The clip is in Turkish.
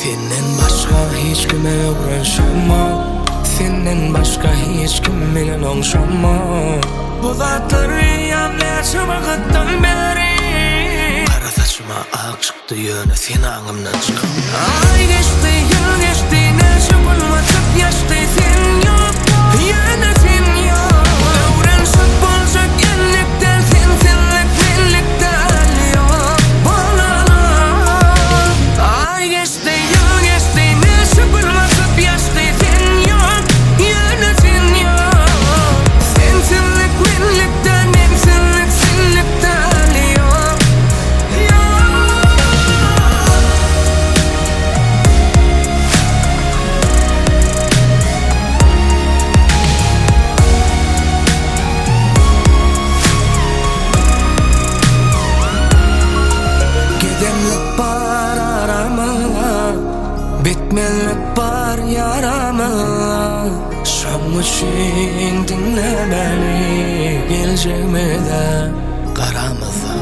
Senden başka hiç kime uğraşamam, senden başka hiç kim bilen oňşamam. Bu zatları ýamlaşy wagtdan beri kara saçyma ak çykdy ýöne sen aňymdan çykan. Ay geçti ýyl geçti näçe bolmadyk ýaşdy sen ýok, ýöne sen ýok. Öwrenşik boljak ýenlikden sen senlik menlikden ýok. Bolalar ay geçti ýyl geçti näçe bolmadyk ýaşdy sen ýok, ýöne sen ýok. Sen senlik menlikden men senlik senlikden ýok. Gedemlik bar arama, bitmelik bar yarama. Şam üçün dinle beni, geljegime de karamıza.